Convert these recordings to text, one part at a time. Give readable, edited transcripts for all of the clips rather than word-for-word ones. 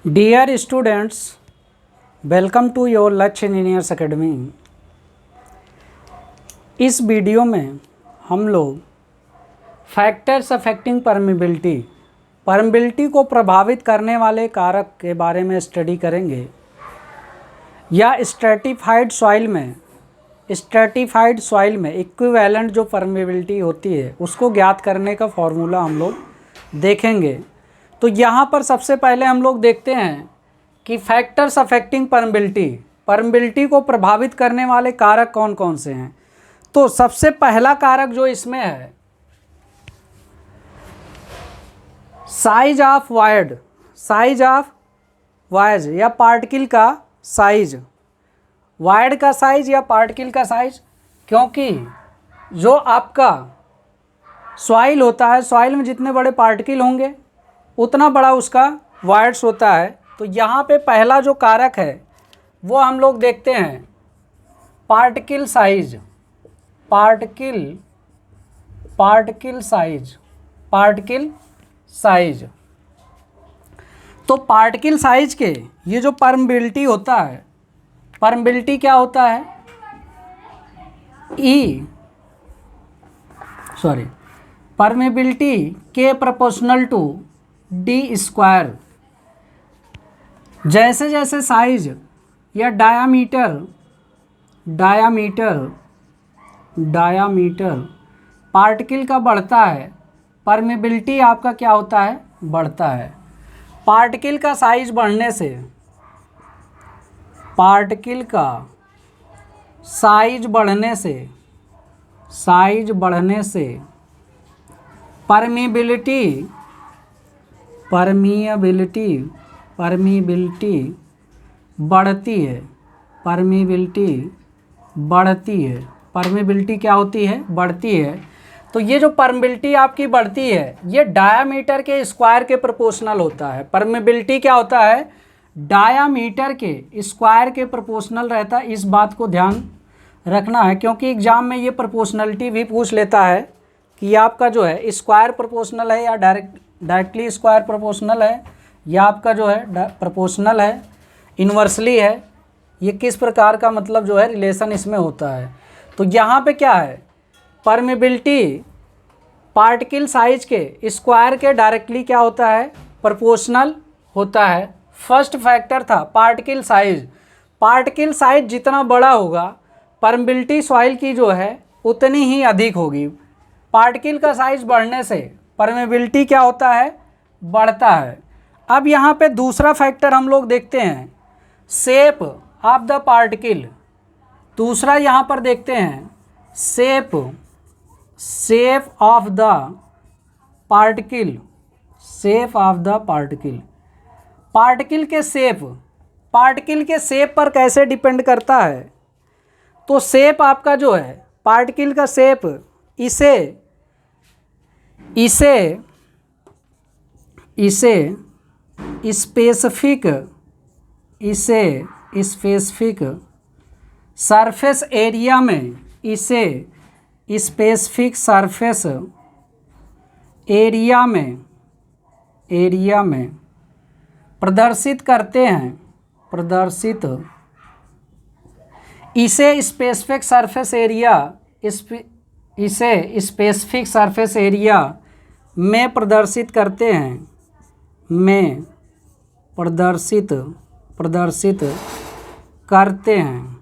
Dear students, welcome to your Lakshya engineers academy. इस वीडियो में हम लोग फैक्टर्स अफेक्टिंग परमिबिलिटी को प्रभावित करने वाले कारक के बारे में स्टडी करेंगे, या स्ट्रैटिफाइड सॉइल में इक्विवेलेंट जो परमिबिलिटी होती है उसको ज्ञात करने का फॉर्मूला हम लोग देखेंगे। तो यहाँ पर सबसे पहले हम लोग देखते हैं कि फैक्टर्स अफेक्टिंग परमिबिलिटी को प्रभावित करने वाले कारक कौन कौन से हैं। तो सबसे पहला कारक जो इसमें है, साइज ऑफ वायज या पार्टिकल का साइज, वायड का साइज या पार्टिकल का साइज। क्योंकि जो आपका सॉइल होता है, सॉइल में जितने बड़े पार्टिकल होंगे उतना बड़ा उसका वायड्स होता है। तो यहाँ पे पहला जो कारक है वो हम लोग देखते हैं पार्टिकल साइज। तो पार्टिकल साइज के ये जो परमिबिलिटी होता है, परमिबिलिटी क्या होता है, परमिबिलिटी के प्रोपोर्शनल टू डी स्क्वायर। जैसे जैसे साइज या डायामीटर पार्टिकल का बढ़ता है, परमिबिलिटी आपका क्या होता है, बढ़ता है। पार्टिकल का साइज बढ़ने से परमिबिलिटी परमिबिलिटी क्या होती है, बढ़ती है। तो ये जो परमिबिलिटी आपकी बढ़ती है ये डायामीटर के स्क्वायर के प्रोपोर्शनल होता है। परमिबिलिटी क्या होता है, डायामीटर के स्क्वायर के प्रोपोर्शनल रहता है। इस बात को ध्यान रखना है क्योंकि एग्जाम में ये प्रोपोर्शनलिटी भी पूछ लेता है कि आपका जो है स्क्वायर प्रोपोर्शनल है या डायरेक्टली स्क्वायर प्रोपोर्शनल है, या आपका जो है प्रोपोर्शनल है, इन्वर्सली है। ये किस प्रकार का मतलब जो है रिलेशन इसमें होता है। तो यहाँ पे क्या है, परमिबिलिटी पार्टिकल साइज के स्क्वायर के डायरेक्टली क्या होता है, प्रोपोर्शनल होता है। फर्स्ट फैक्टर था पार्टिकल साइज जितना बड़ा होगा परमिबिलिटी सॉइल की जो है उतनी ही अधिक होगी। पार्टिकल का साइज बढ़ने से परमिबिलिटी क्या होता है, बढ़ता है। अब यहाँ पे दूसरा फैक्टर हम लोग देखते हैं शेप ऑफ द पार्टिकल। दूसरा यहाँ पर देखते हैं shape of the particle. Particle के शेप पर कैसे डिपेंड करता है। तो शेप आपका जो है पार्टिकल का शेप, इसे स्पेसिफिक सरफेस एरिया में प्रदर्शित करते हैं। इसे स्पेसिफिक सरफेस एरिया में प्रदर्शित करते हैं, प्रदर्शित करते हैं।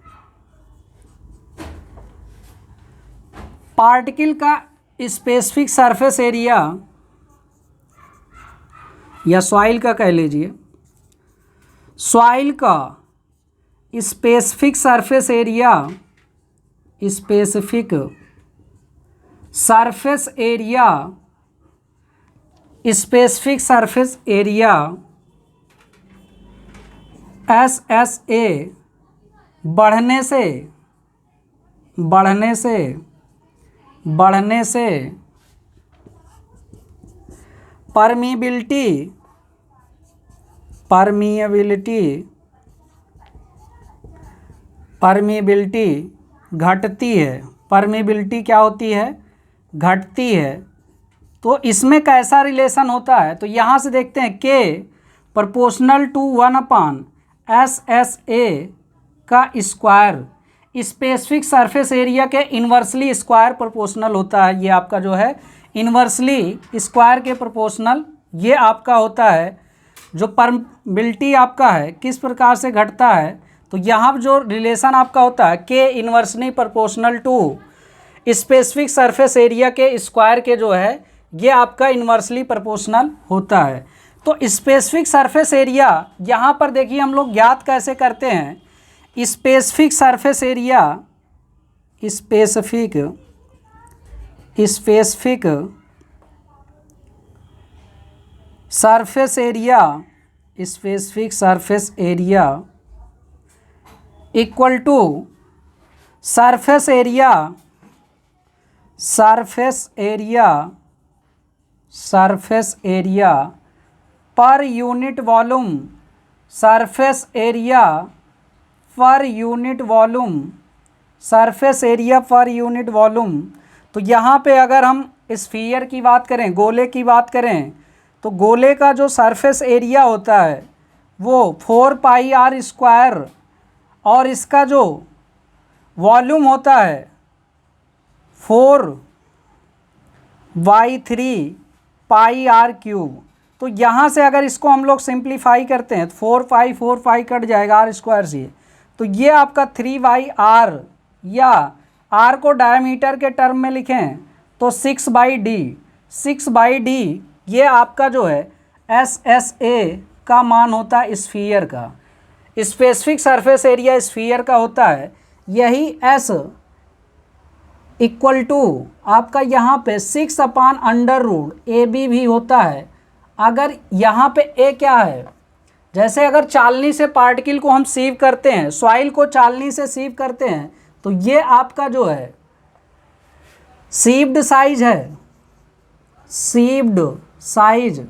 पार्टिकल का स्पेसिफिक सरफेस एरिया या सॉइल का कह लीजिए, सॉइल का स्पेसिफिक सरफेस एरिया SSA बढ़ने से परमिबिलिटी घटती है। परमिबिलिटी क्या होती है, घटती है। तो इसमें कैसा रिलेशन होता है, तो यहाँ से देखते हैं के प्रोपोर्शनल टू 1/SSA का स्क्वायर स्पेसिफिक सरफेस एरिया के इन्वर्सली स्क्वायर प्रोपोर्शनल होता है। ये आपका जो है इन्वर्सली स्क्वायर के प्रोपोर्शनल ये आपका होता है। जो परमिबिलिटी आपका है किस प्रकार से घटता है, तो यहाँ जो रिलेशन आपका होता है के inversely proportional to specific surface area के स्क्वायर के जो है ये आपका इन्वर्सली प्रोपोर्शनल होता है। तो स्पेसिफिक सरफेस एरिया यहाँ पर देखिए हम लोग ज्ञात कैसे करते हैं। Specific surface area specific surface area equal to surface area per unit volume surface area per unit volume. तो यहाँ पे अगर हम स्फीयर की बात करें, गोले की बात करें, तो गोले का जो सरफेस एरिया होता है वो 4πr² और इसका जो वॉल्यूम होता है 4/3πr³। तो यहाँ से अगर इसको हम लोग सिंप्लीफाई करते हैं तो 4π कट जाएगा r² से, तो ये आपका 3/r या r को डायमीटर के टर्म में लिखें तो 6/d ये आपका जो है SSA का मान होता है स्फीयर का। स्पेसिफिक सरफेस एरिया स्फीयर का होता है यही S इक्वल टू आपका यहाँ पे 6/√AB भी होता है। अगर यहाँ पे A क्या है, जैसे अगर चालनी से पार्टिकल को हम सीव करते हैं, सॉइल को चालनी से सीव करते हैं, तो ये आपका जो है सीव्ड साइज है, सीव्ड साइज।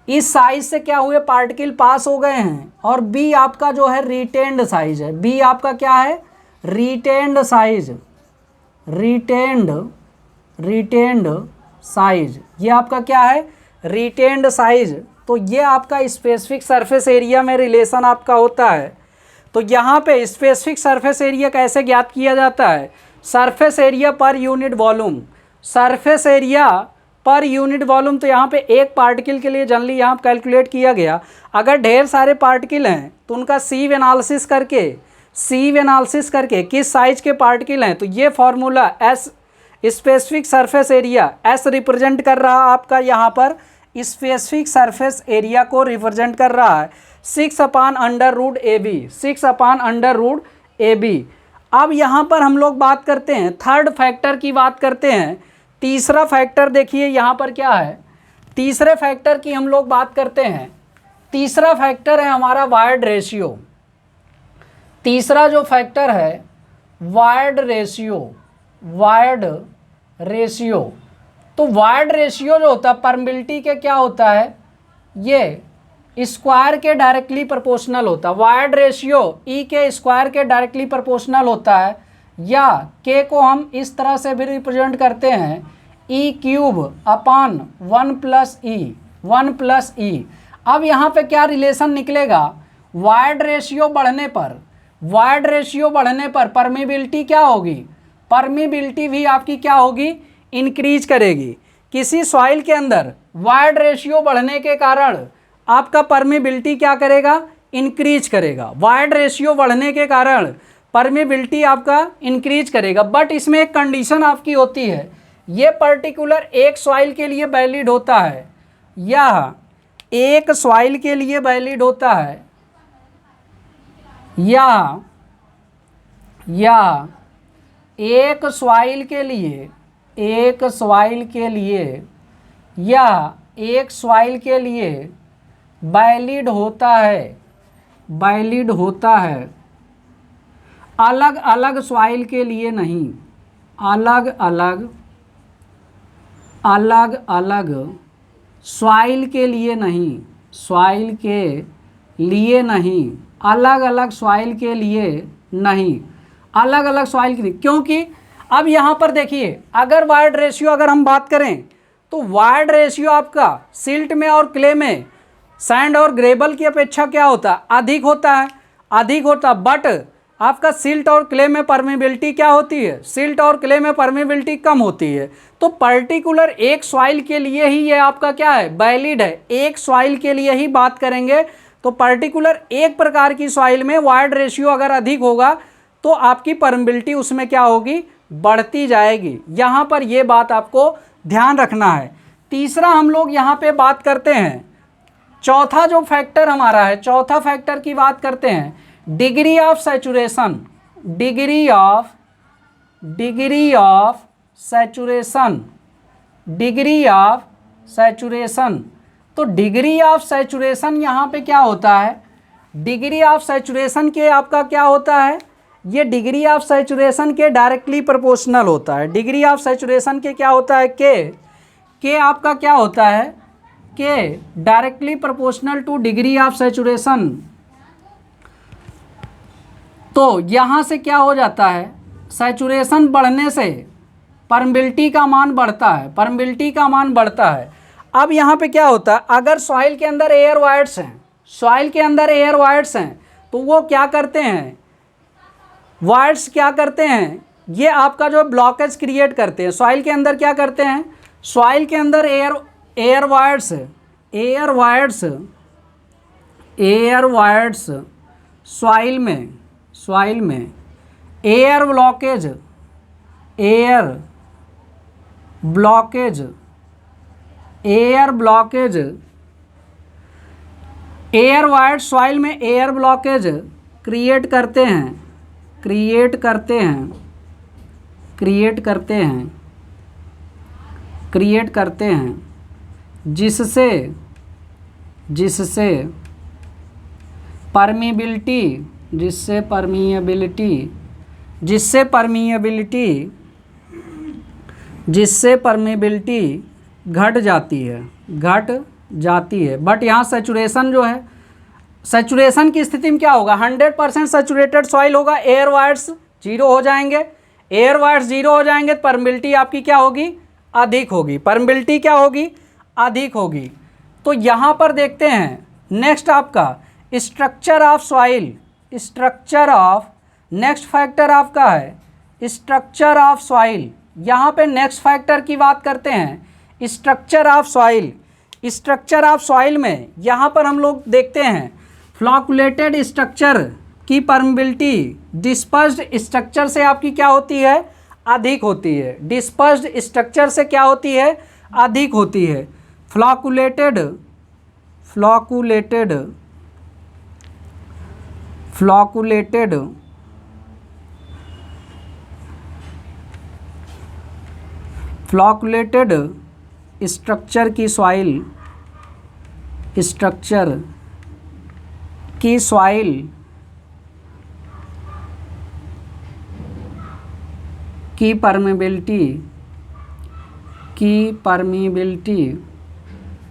इस साइज से क्या हुए पार्टिकल पास हो गए हैं। और बी आपका जो है रिटेन्ड साइज है। बी आपका क्या है, रिटेन्ड साइज। ये आपका क्या है, रिटेन्ड साइज। तो ये आपका स्पेसिफिक सरफेस एरिया में रिलेशन आपका होता है। तो यहाँ पे स्पेसिफिक सरफेस एरिया कैसे ज्ञात किया जाता है, surface area per unit volume. Surface area per unit volume, तो यहाँ पे एक पार्टिकल के लिए जनरली यहाँ कैलकुलेट किया गया। अगर ढेर सारे पार्टिकल हैं तो उनका सीव एनालिसिस करके किस साइज के पार्टिकल हैं, तो ये formula S specific surface area S represent कर रहा है आपका, यहाँ पर स्पेसिफिक सरफेस एरिया को रिप्रेजेंट कर रहा है 6/√AB, 6/√AB। अब यहाँ पर हम लोग बात करते हैं थर्ड फैक्टर की बात करते हैं। तीसरा फैक्टर देखिए यहाँ पर क्या है, तीसरे फैक्टर की हम लोग बात करते हैं। तीसरा फैक्टर है हमारा वायर्ड रेशियो। तीसरा जो फैक्टर है वायर्ड रेशियो। तो वायर्ड रेशियो जो होता है परमिबिलिटी के क्या होता है, ये स्क्वायर के डायरेक्टली प्रोपोर्शनल होता है। वायर्ड रेशियो E के स्क्वायर के डायरेक्टली प्रोपोर्शनल होता है, या K को हम इस तरह से भी रिप्रेजेंट करते हैं E³ /1+E। अब यहाँ पे क्या रिलेशन निकलेगा, वायर्ड रेशियो बढ़ने पर परमिबिलिटी क्या होगी, परमिबिलिटी भी आपकी क्या होगी, इंक्रीज करेगी। किसी सॉइल के अंदर वायर्ड रेशियो बढ़ने के कारण आपका परमिबिलिटी क्या करेगा, इंक्रीज करेगा। वायर्ड रेशियो बढ़ने के कारण परमिबिलिटी आपका इंक्रीज करेगा। बट इसमें एक कंडीशन आपकी होती है, ये पर्टिकुलर एक सॉइल के लिए वैलिड होता है, या एक सॉइल के लिए वैलिड होता है, या एक सॉइल के लिए वैलिड होता है, अलग अलग सॉइल के लिए नहीं, अलग अलग सॉइल के लिए नहीं, अलग अलग सॉइल के लिए नहीं। क्योंकि अब यहाँ पर देखिए, अगर वायर्ड रेशियो अगर हम बात करें तो वायर्ड रेशियो आपका सिल्ट में और क्ले में सैंड और ग्रेबल की अपेक्षा क्या होता है, अधिक होता है, अधिक होता। बट आपका सिल्ट और क्ले में परमेबिलिटी क्या होती है, सिल्ट और क्ले में परमेबिलिटी कम होती है। तो पर्टिकुलर एक सॉइल के लिए ही ये आपका क्या है, वैलिड है, एक सॉइल के लिए ही बात करेंगे। तो पर्टिकुलर एक प्रकार की सॉइल में वार्ड रेशियो अगर अधिक होगा तो आपकी परमेबिलिटी उसमें क्या होगी, बढ़ती जाएगी। यहाँ पर ये बात आपको ध्यान रखना है। तीसरा हम लोग यहाँ पे बात करते हैं, चौथा जो फैक्टर हमारा है, चौथा फैक्टर की बात करते हैं, degree of saturation, degree of saturation, degree of saturation. तो डिग्री ऑफ सैचुरेशन यहाँ पे क्या होता है, डिग्री ऑफ सैचुरेशन के आपका क्या होता है, ये डिग्री ऑफ सैचुरेशन के डायरेक्टली प्रोपोर्शनल होता है। डिग्री ऑफ सैचुरेशन के क्या होता है, के आपका क्या होता है, के directly proportional two degree of saturation. तो यहाँ से क्या हो जाता है, सैचुरेशन बढ़ने से परमेबिलिटी का मान बढ़ता है, परमेबिलिटी का मान बढ़ता है। अब यहाँ पे क्या होता है, अगर सॉइल के अंदर एयर वायर्स हैं, सॉइल के अंदर एयर वायर्स हैं, तो वो क्या करते हैं, वायर्स क्या करते हैं, ये आपका जो ब्लॉकेज क्रिएट करते हैं। सॉइल के अंदर क्या करते हैं, सॉइल के अंदर एयर वायर्स सॉइल में air blockage air wires soil में एयर ब्लॉकेज क्रिएट करते हैं, जिससे परमीबिलिटी घट जाती है। बट यहाँ सैचुरेशन जो है, सैचुरेशन की स्थिति में क्या होगा, 100% सैचुरेटेड सॉइल होगा, एयर वायर्स जीरो हो जाएंगे, एयर वायर्स जीरो हो जाएंगे, परमेबिलिटी आपकी क्या होगी, अधिक होगी, परमेबिलिटी क्या होगी, अधिक होगी। तो यहाँ पर देखते हैं नेक्स्ट आपका structure of soil, next factor आपका है स्ट्रक्चर ऑफ सॉइल। यहाँ पे नेक्स्ट फैक्टर की बात करते हैं, structure of soil. Structure of soil में यहाँ पर हम लोग देखते हैं फ्लॉकुलेटेड स्ट्रक्चर की परमेबिलिटी डिस्पर्स्ड स्ट्रक्चर से आपकी क्या होती है, अधिक होती है, डिस्पर्स्ड स्ट्रक्चर से क्या होती है, अधिक होती है। फ्लॉकुलेटेड स्ट्रक्चर की सॉइल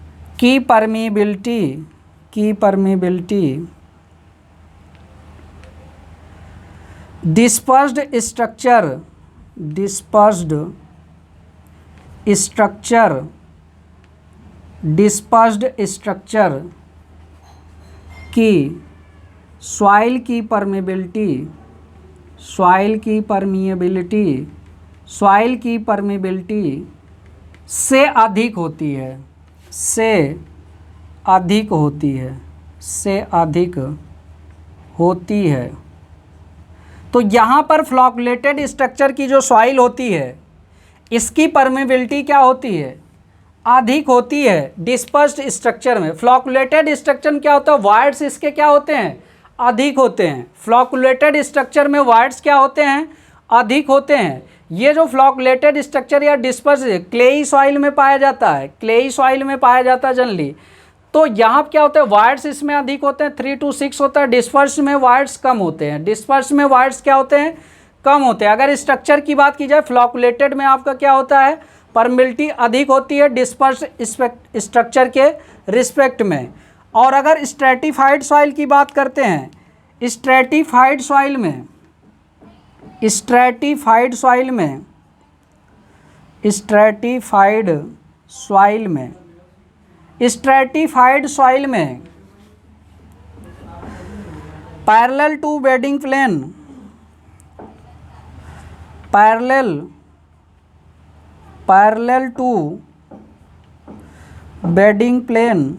की परमेबिलिटी डिस्पर्स्ड स्ट्रक्चर की सॉइल की परमेबिलिटी से अधिक होती है। तो यहाँ पर फ्लॉकुलेटेड स्ट्रक्चर की जो सॉइल होती है इसकी परमेबिलिटी क्या होती है, अधिक होती है डिस्पर्स्ड स्ट्रक्चर में। फ्लॉकुलेटेड स्ट्रक्चर में क्या होता है, वायर्स इसके क्या होते हैं, अधिक होते हैं। फ्लॉकुलेटेड स्ट्रक्चर में वायर्स क्या होते हैं, अधिक होते हैं। ये जो फ्लॉकुलेटेड स्ट्रक्चर या डिस्पर्स क्लेई सॉइल में पाया जाता है, जनरली। तो यहाँ क्या होता है, वायर्स इसमें अधिक होते हैं, 3 to 6 होता है, डिस्पर्स में वायर्स कम होते हैं, डिस्पर्स में वायर्स क्या होते हैं, कम होते हैं। अगर स्ट्रक्चर की बात की जाए, फ्लॉकुलेटेड में आपका क्या होता है, परमेबिलिटी अधिक होती है डिस्पर्स स्ट्रक्चर के रिस्पेक्ट में। और अगर स्ट्रेटिफाइड सॉइल की बात करते हैं, स्ट्रेटिफाइड स्ट्रैटिफाइड सॉइल में parallel to bedding plane, parallel to bedding plane,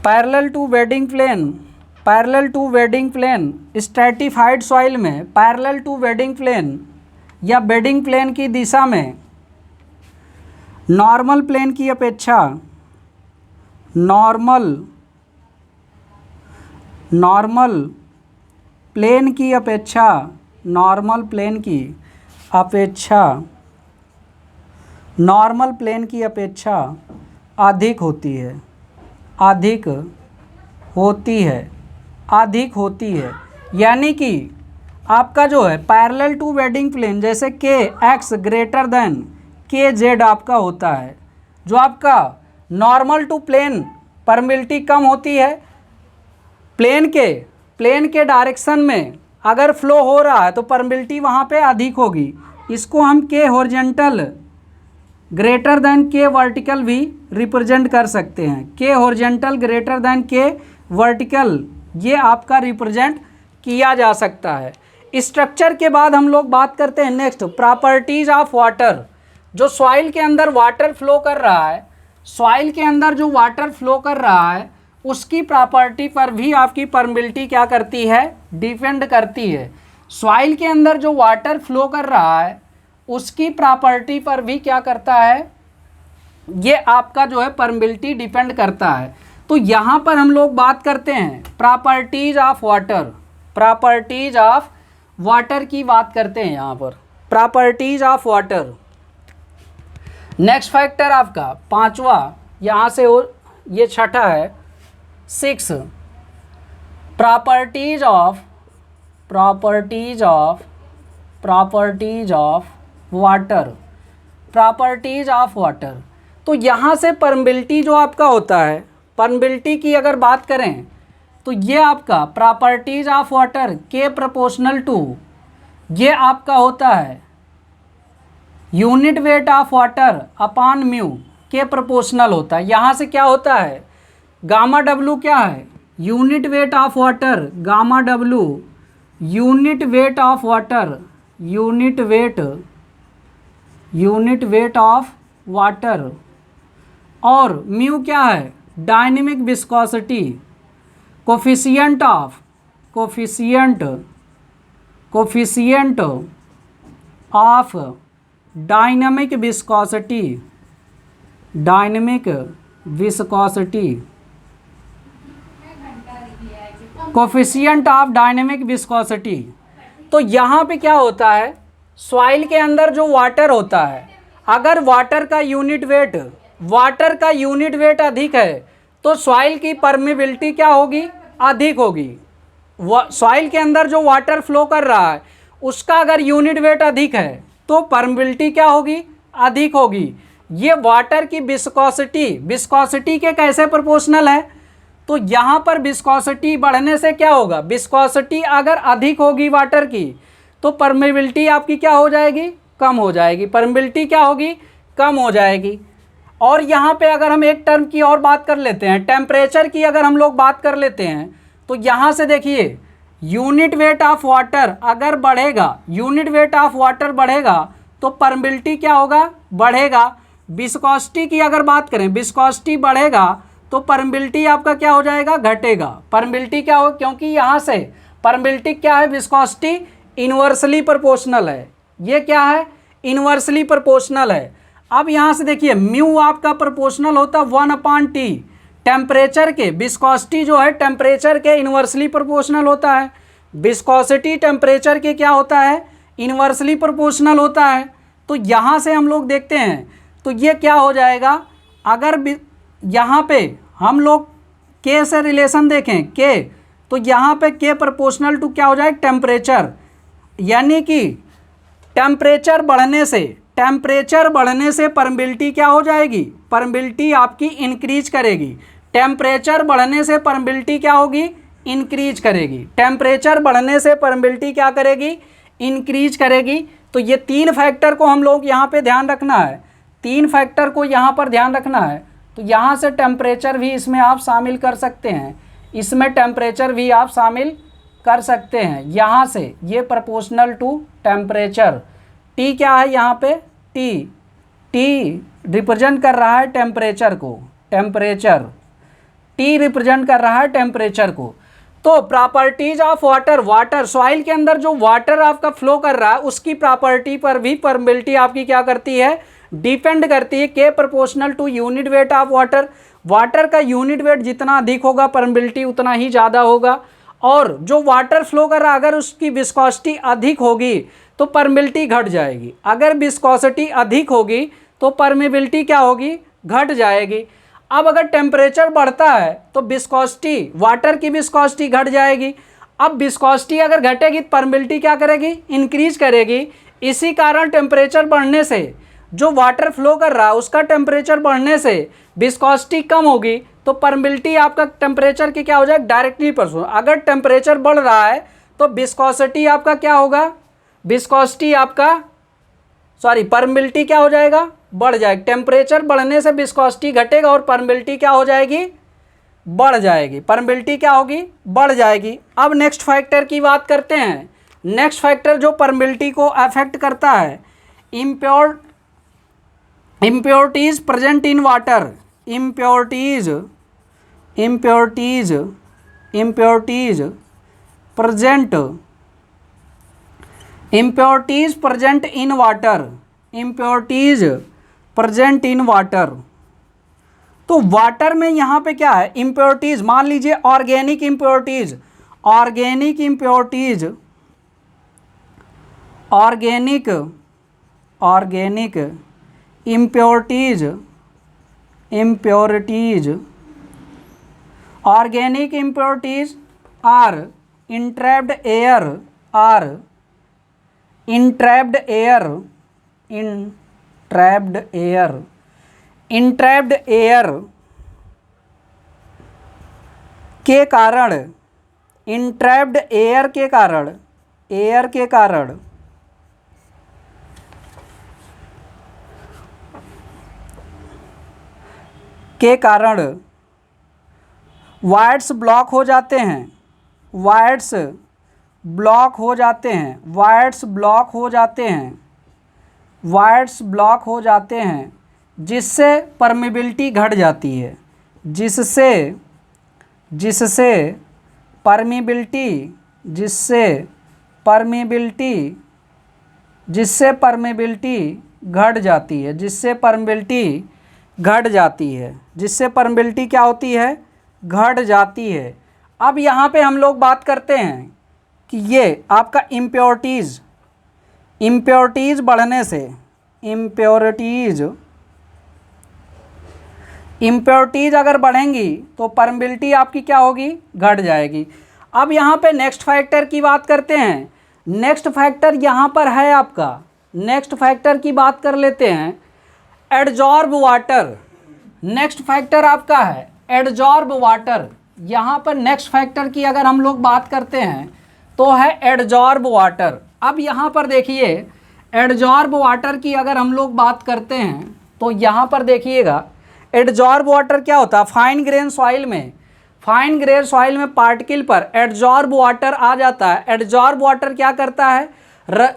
parallel to bedding plane stratified soil में पैरेलल टू बेडिंग प्लेन या बेडिंग प्लेन की दिशा में नॉर्मल प्लेन की अपेक्षा नॉर्मल प्लेन की अपेक्षा अधिक होती है। यानी कि आपका जो है पैरेलल टू बेडिंग प्लेन, जैसे के एक्स ग्रेटर देन के जेड आपका होता है, जो आपका नॉर्मल टू प्लेन परमिबिलिटी कम होती है, प्लेन के डायरेक्शन में अगर फ्लो हो रहा है तो परमिबिलिटी वहाँ पे अधिक होगी। इसको हम के हॉरिजॉन्टल ग्रेटर देन के वर्टिकल भी रिप्रेजेंट कर सकते हैं। के हॉरिजॉन्टल ग्रेटर देन के वर्टिकल ये आपका रिप्रेजेंट किया जा सकता है। स्ट्रक्चर के बाद हम लोग बात करते हैं नेक्स्ट प्रॉपर्टीज ऑफ वाटर। जो सॉइल के अंदर वाटर फ्लो कर रहा है, उसकी प्रॉपर्टी पर भी आपकी परमिबिलिटी क्या करती है, डिपेंड करती है। सॉइल के अंदर जो वाटर फ्लो कर रहा है उसकी प्रॉपर्टी पर भी क्या करता है, ये आपका जो है परमिबिलिटी डिपेंड करता है। तो यहाँ पर हम लोग बात करते हैं प्रॉपर्टीज ऑफ वाटर की बात करते हैं। यहाँ पर properties of water. Next factor आपका पांचवा, यहाँ से और ये छठा है 6 प्रॉपर्टीज ऑफ वाटर। तो यहाँ से परमिबिलिटी जो आपका होता है, परमिबिलिटी की अगर बात करें तो ये आपका प्रॉपर्टीज ऑफ वाटर के प्रोपोर्शनल टू, ये आपका होता है unit weight of water upon mu के प्रोपोर्शनल होता है। यहाँ से क्या होता है, गामा डब्लू क्या है, unit weight of water, gamma W unit weight of water, unit weight of water, और म्यू क्या है, dynamic viscosity, coefficient of dynamic viscosity. तो यहाँ पे क्या होता है, सॉइल के अंदर जो वाटर होता है, अगर वाटर का यूनिट वेट अधिक है तो सॉइल की परमिबिलिटी क्या होगी, अधिक होगी। सॉइल के अंदर जो वाटर फ्लो कर रहा है उसका अगर यूनिट वेट अधिक है तो परमिबिलिटी क्या होगी, अधिक होगी। ये वाटर की विस्कोसिटी के कैसे प्रोपोर्शनल है, तो यहाँ पर विस्कोसिटी बढ़ने से क्या होगा, विस्कोसिटी अगर अधिक होगी वाटर की तो परमिबिलिटी आपकी क्या हो जाएगी, कम हो जाएगी। परमिबिलिटी क्या होगी, कम हो जाएगी। और यहाँ पे अगर हम एक टर्म की और बात कर लेते हैं, टेम्परेचर की अगर हम लोग बात कर लेते हैं, तो यहाँ से देखिए यूनिट वेट ऑफ वाटर अगर बढ़ेगा, तो परमिबिलिटी क्या होगा, बढ़ेगा। विस्कोसिटी की अगर बात करें, विस्कोसिटी बढ़ेगा तो परमिबिलिटी आपका क्या हो जाएगा, घटेगा। परमिबिलिटी क्या हो, क्योंकि यहाँ से परमिबिलिटी क्या है, विस्कोसिटी इन्वर्सली प्रोपोर्शनल है। ये क्या है, इन्वर्सली प्रोपोर्शनल है। अब यहाँ से देखिए म्यू आपका प्रोपोर्शनल होता है 1/T टेम्परेचर के। विस्कोसिटी जो है टेम्परेचर के इन्वर्सली प्रोपोर्शनल होता है। विस्कोसिटी टेम्परेचर के क्या होता है, इन्वर्सली प्रोपोर्शनल होता है। तो यहाँ से हम लोग देखते हैं तो ये क्या हो जाएगा, अगर यहाँ पे हम लोग के से रिलेशन देखें के, तो यहाँ पे के प्रोपोर्शनल टू क्या हो जाएगा, टेम्परेचर। यानी कि टेम्परेचर बढ़ने से परमिबिलिटी क्या हो जाएगी, परमिबिलिटी आपकी इंक्रीज करेगी। टेम्परेचर बढ़ने से परमिबिलिटी क्या होगी, इंक्रीज करेगी। टेम्परेचर बढ़ने से परमिबिलिटी क्या करेगी, इंक्रीज करेगी। तो ये 3 फैक्टर को हम लोग यहाँ पे ध्यान रखना है, 3 फैक्टर को यहाँ पर ध्यान रखना है। तो यहाँ से टेम्परेचर भी इसमें आप शामिल कर सकते हैं, इसमें टेम्परेचर भी आप शामिल कर सकते हैं। यहाँ से ये प्रोपोर्शनल टू टेम्परेचर, टी क्या है यहाँ पे, टी रिप्रेजेंट कर रहा है टेम्परेचर को, टेम्परेचर, टी रिप्रेजेंट कर रहा है टेम्परेचर को। तो properties of water, water soil के अंदर जो वाटर आपका फ्लो कर रहा है उसकी प्रॉपर्टी पर भी परमेबिलिटी आपकी क्या करती है, डिपेंड करती है। के proportional to unit weight of water, water का यूनिट वेट जितना अधिक होगा परमेबिलिटी उतना ही ज़्यादा होगा। और जो वाटर फ्लो कर रहा है अगर उसकी विस्कोसिटी अधिक होगी तो परमेबिलिटी घट जाएगी, अगर विस्कोसिटी अधिक होगी तो परमेबिलिटी क्या होगी, घट जाएगी। अब अगर टेम्परेचर बढ़ता है तो विस्कोसिटी, वाटर की विस्कोसिटी घट जाएगी। अब विस्कोसिटी अगर घटेगी तो परमेबिलिटी क्या करेगी, इंक्रीज करेगी। इसी कारण टेम्परेचर बढ़ने से जो वाटर फ्लो कर रहा है उसका टेम्परेचर बढ़ने से विस्कोसिटी कम होगी तो परमेबिलिटी आपका टेम्परेचर की क्या हो जाएगा, डायरेक्टली प्रोपोर्शनल। अगर टेम्परेचर बढ़ रहा है तो विस्कोसिटी आपका क्या होगा, विस्कोसिटी आपका परमेबिलिटी क्या हो जाएगा, बढ़ जाएगी। टेम्परेचर बढ़ने से विस्कोसिटी घटेगा और परमेबिलिटी क्या हो जाएगी, बढ़ जाएगी। परमेबिलिटी क्या होगी, बढ़ जाएगी। अब नेक्स्ट फैक्टर की बात करते हैं। नेक्स्ट फैक्टर जो परमेबिलिटी को अफेक्ट करता है, impurities present in water, impurities present in water, impurities present in water. तो वाटर में यहाँ पे क्या है, इम्प्योरिटीज, मान लीजिए organic impurities, organic impurities, organic impurities, organic impurities or entrapped air, are entrapped air, entrapped air के कारण, entrapped air के कारण, एयर के कारण वायर्स ब्लॉक हो जाते हैं, वायर्स ब्लॉक हो जाते हैं, वायर्स ब्लॉक हो जाते हैं, वायर्स ब्लॉक हो जाते हैं, जिससे परमेबिलिटी घट जाती है, जिससे परमेबिलिटी घट जाती है, जिससे परमेबिलिटी घट जाती है, जिससे परमेबिलिटी क्या होती है, घट जाती है। अब यहाँ पे हम लोग बात करते हैं कि ये आपका इम्प्योरिटीज़ बढ़ने से, इम्प्योरिटीज़ अगर बढ़ेंगी तो परमेबिलिटी आपकी क्या होगी, घट जाएगी। अब यहाँ पे नेक्स्ट फैक्टर की बात करते हैं। नेक्स्ट फैक्टर यहाँ पर है आपका, नेक्स्ट फैक्टर की बात कर लेते हैं, एडजॉर्ब वाटर। नेक्स्ट फैक्टर आपका है एडजॉर्ब वाटर। यहाँ पर नेक्स्ट फैक्टर की अगर हम लोग बात करते हैं तो है एडजॉर्ब वाटर। अब यहाँ पर देखिए एडजॉर्ब वाटर की अगर हम लोग बात करते हैं तो यहाँ पर देखिएगा एडजॉर्ब वाटर क्या होता है, फाइन ग्रेन सॉइल में पार्टिकल पर एडजॉर्ब वाटर आ जाता है। एडजॉर्ब वाटर क्या करता है,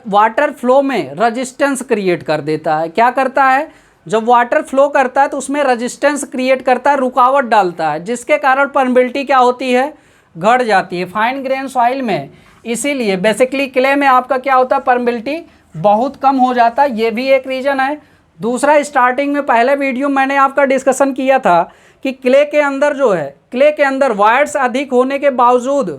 वाटर फ्लो में रेजिस्टेंस क्रिएट कर देता है। क्या करता है, जब वाटर फ्लो करता है तो उसमें रेजिस्टेंस क्रिएट करता है, रुकावट डालता है, जिसके कारण परमेबिलिटी क्या होती है, घट जाती है फाइन ग्रेन सॉइल में। इसीलिए बेसिकली क्ले में आपका क्या होता है, परमेबिलिटी बहुत कम हो जाता है, ये भी एक रीज़न है। दूसरा, स्टार्टिंग में पहले वीडियो मैंने आपका डिस्कशन किया था कि क्ले के अंदर जो है, क्ले के अंदर वायर्स अधिक होने के बावजूद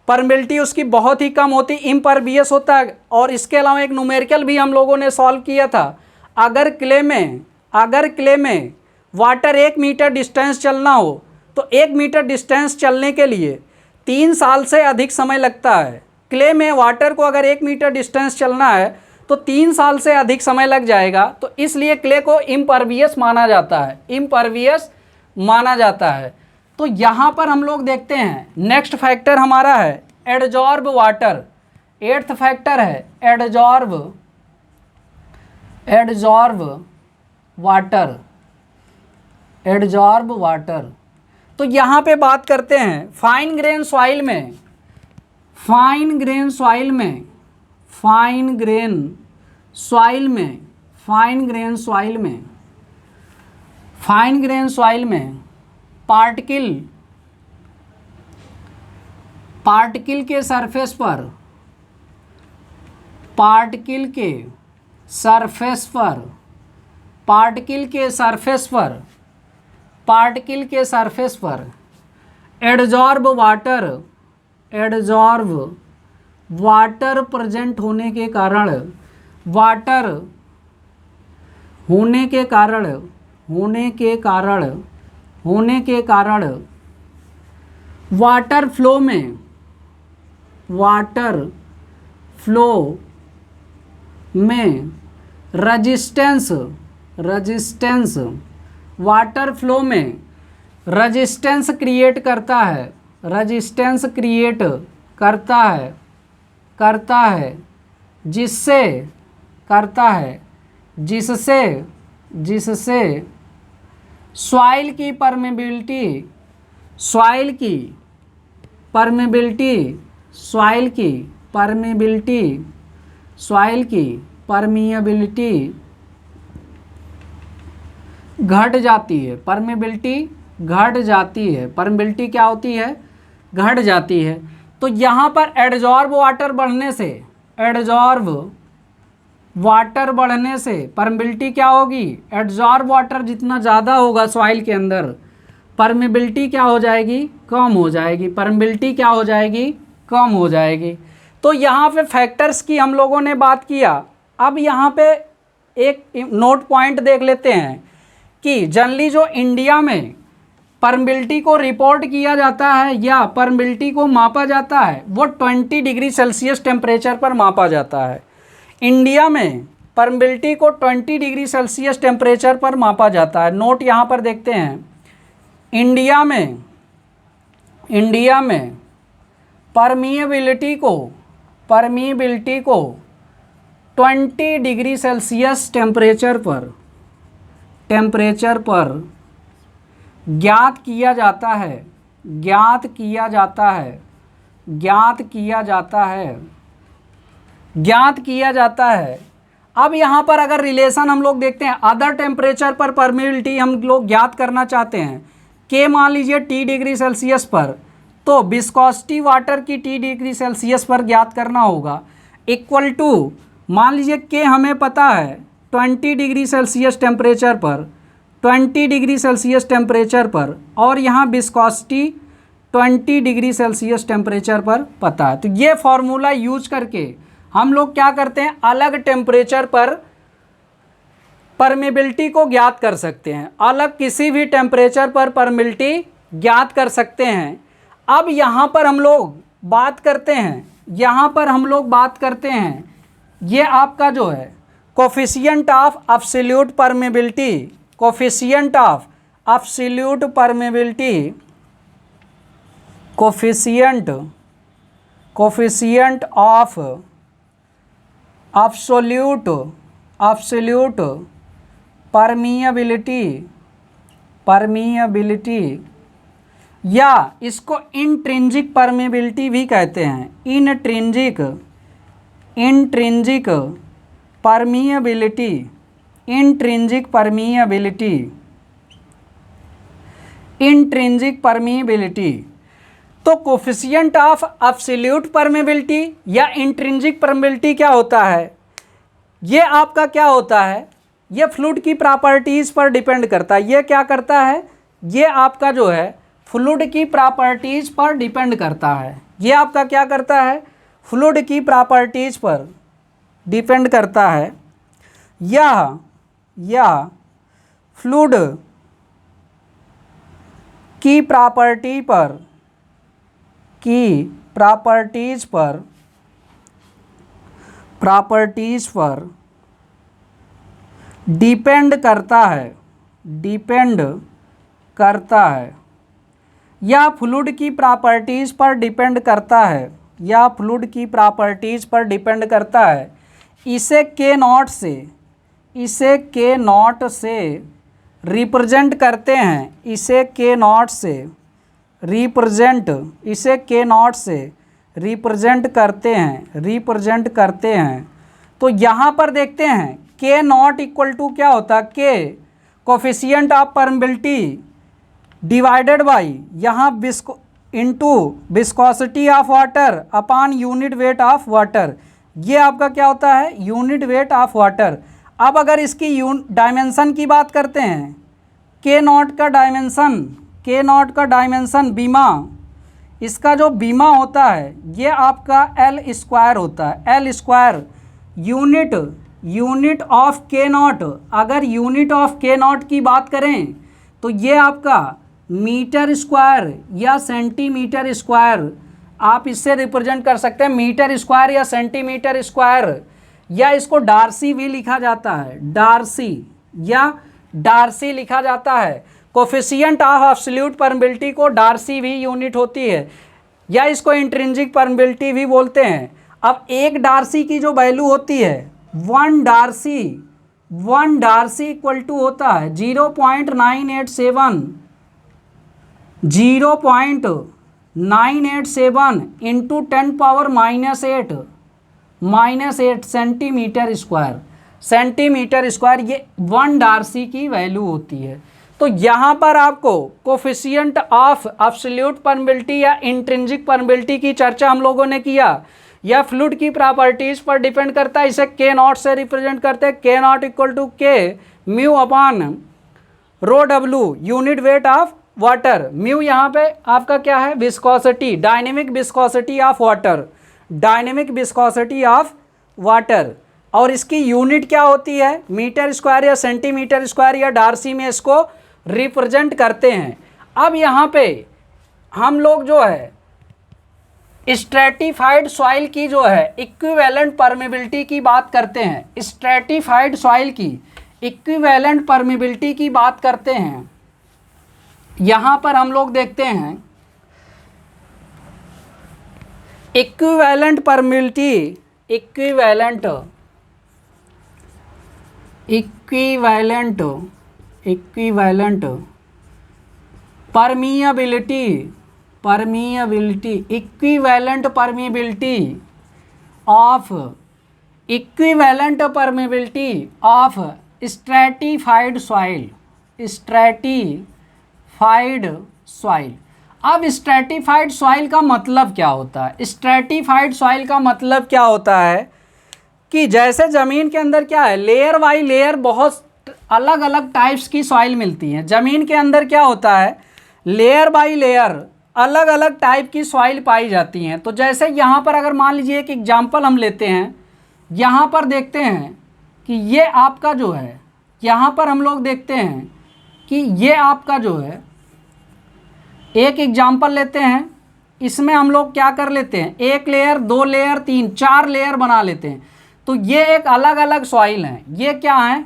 परमेबिलिटी उसकी बहुत ही कम होती, इम्परवियस होता है। और इसके अलावा एक न्यूमेरिकल भी हम लोगों ने सॉल्व किया था, अगर क्ले में वाटर 1 मीटर डिस्टेंस चलना हो तो 1 मीटर डिस्टेंस चलने के लिए 3 साल से अधिक समय लगता है। क्ले में वाटर को अगर 1 मीटर डिस्टेंस चलना है तो 3 साल से अधिक समय लग जाएगा। तो इसलिए क्ले को इम्परवियस माना जाता है, तो यहाँ पर हम लोग देखते हैं नेक्स्ट फैक्टर हमारा है एडजॉर्ब वाटर। 8th फैक्टर है एडजॉर्ब वाटर। तो यहाँ पे बात करते हैं फाइन ग्रेन सॉइल में पार्टिकल के सरफेस पर एडजॉर्ब वाटर प्रेजेंट होने के कारण वाटर फ्लो में रजिस्टेंस क्रिएट करता है जिससे सॉइल की परमिएबिलिटी घट जाती है। परमिएबिलिटी क्या होती है? घट जाती है। तो यहाँ पर एडजॉर्ब वाटर बढ़ने से परमिएबिलिटी क्या होगी? एडजॉर्ब वाटर जितना ज़्यादा होगा सॉइल के अंदर, परमिएबिलिटी क्या हो जाएगी? कम हो जाएगी। तो यहाँ पे फैक्टर्स की हम लोगों ने बात किया। अब यहाँ पे एक नोट पॉइंट देख लेते हैं कि जनरली जो इंडिया में परमिएबिलिटी को रिपोर्ट किया जाता है या परमिएबिलिटी को मापा जाता है वो 20 डिग्री सेल्सियस टेम्परेचर पर मापा जाता है। इंडिया में परमिएबिलिटी को 20 डिग्री सेल्सियस टेम्परेचर पर मापा जाता है। नोट यहाँ पर देखते हैं, इंडिया में परमिएबिलिटी को 20 डिग्री सेल्सियस टेम्परेचर पर ज्ञात किया जाता है। अब यहाँ पर अगर रिलेशन हम लोग देखते हैं, अदर टेम्परेचर पर परमिएबिलिटी हम लोग ज्ञात करना चाहते हैं, के मान लीजिए T डिग्री सेल्सियस पर, तो विस्कोसिटी वाटर की T डिग्री सेल्सियस पर ज्ञात करना होगा, इक्वल टू मान लीजिए के हमें पता है 20 डिग्री सेल्सियस टेम्परेचर पर और यहाँ विस्कोसिटी 20 डिग्री सेल्सियस टेम्परेचर पर पता है। तो ये फॉर्मूला यूज करके हम लोग क्या करते हैं, अलग टेम्परेचर पर परमिएबिलिटी को ज्ञात कर सकते हैं, अलग किसी भी टेम्परेचर पर परमिएबिलिटी ज्ञात कर सकते हैं। अब यहाँ पर हम लोग बात करते हैं, ये आपका जो है कोफिशिएंट ऑफ एब्सोल्यूट परमिएबिलिटी या इसको इंट्रिंसिक परमिएबिलिटी भी कहते हैं। Intrinsic permeability. तो कोफिशिएंट ऑफ एब्सोल्यूट परमिएबिलिटी या इंट्रिंसिक परमिएबिलिटी क्या होता है? ये आपका क्या होता है, ये फ्लूइड की प्रॉपर्टीज़ पर डिपेंड करता है। ये क्या करता है, ये आपका जो है फ्लूइड की प्रॉपर्टीज़ पर डिपेंड करता है। ये आपका क्या करता है, फ्लूइड की प्रॉपर्टीज़ पर डिपेंड करता है। या फ्लूइड की प्रॉपर्टीज़ पर डिपेंड करता है या फ्लूइड की प्रॉपर्टीज़ पर डिपेंड करता है या फ्लूइड की प्रॉपर्टीज पर डिपेंड करता है, इसे के नॉट से रिप्रेजेंट करते हैं, इसे के नॉट से रिप्रेजेंट करते हैं। तो यहाँ पर देखते हैं के नॉट इक्वल टू क्या होता है, के coefficient of permeability divided by यहाँ into viscosity of water upon unit weight of water, ये आपका क्या होता है, यूनिट वेट ऑफ वाटर। अब अगर इसकी डायमेंशन की बात करते हैं, के नॉट का डायमेंशन बीमा, इसका जो बीमा होता है ये आपका एल स्क्वायर होता है, एल स्क्वायर यूनिट ऑफ के नॉट। अगर यूनिट ऑफ के नॉट की बात करें तो ये आपका मीटर स्क्वायर या सेंटीमीटर स्क्वायर, आप इससे रिप्रेजेंट कर सकते हैं, मीटर स्क्वायर या सेंटीमीटर स्क्वायर, या इसको डार्सी भी लिखा जाता है, डार्सी लिखा जाता है। कोफिशिएंट ऑफ एब्सोल्यूट परमेबिलिटी को डार्सी भी यूनिट होती है, या इसको इंट्रिंसिक परमेबिलिटी भी बोलते हैं। अब एक डार्सी की जो वैल्यू होती है, वन डार्सी इक्वल टू होता है 0.987 इंटू 10⁻⁸ सेंटीमीटर स्क्वायर, ये वन डार्सी की वैल्यू होती है। तो यहाँ पर आपको कोफिशिएंट ऑफ एब्सोल्यूट परमेबिलिटी या इंट्रिंसिक परमेबिलिटी की चर्चा हम लोगों ने किया, या फ्लूइड की प्रॉपर्टीज पर डिपेंड करता है, इसे के नॉट से रिप्रेजेंट करते हैं, के नॉट इक्वल टू के mu upon rho W unit weight of water. Mu यहाँ पे आपका क्या है, viscosity, dynamic viscosity of water, और इसकी यूनिट क्या होती है, मीटर स्क्वायर या सेंटीमीटर स्क्वायर या डार्सी में इसको रिप्रेजेंट करते हैं। अब यहाँ पे हम लोग जो है स्ट्रेटिफाइड सॉइल की जो है इक्विवेलेंट परमेबिलिटी की बात करते हैं, स्ट्रेटिफाइड सॉइल की इक्विवेलेंट परमेबिलिटी की बात करते हैं। यहाँ पर हम लोग देखते हैं equivalent permeability, equivalent equivalent permeability of stratified soil. अब स्ट्रेटिफाइड सॉइल का मतलब क्या होता है, स्ट्रेटिफाइड सॉइल का मतलब क्या होता है कि जैसे ज़मीन के अंदर क्या है, लेयर बाई लेयर बहुत अलग अलग टाइप्स की सॉइल मिलती हैं। ज़मीन के अंदर क्या होता है, लेयर बाई लेयर अलग अलग टाइप की सॉइल पाई जाती हैं। तो जैसे यहाँ पर अगर मान लीजिए एक एग्जांपल हम लेते हैं, यहाँ पर देखते हैं कि ये आपका जो है, यहाँ पर हम लोग देखते हैं कि ये आपका जो है, एक एग्जांपल लेते हैं, इसमें हम लोग क्या कर लेते हैं, एक लेयर, दो लेयर, तीन, चार लेयर बना लेते हैं। तो ये एक अलग अलग सॉइल हैं। ये क्या है,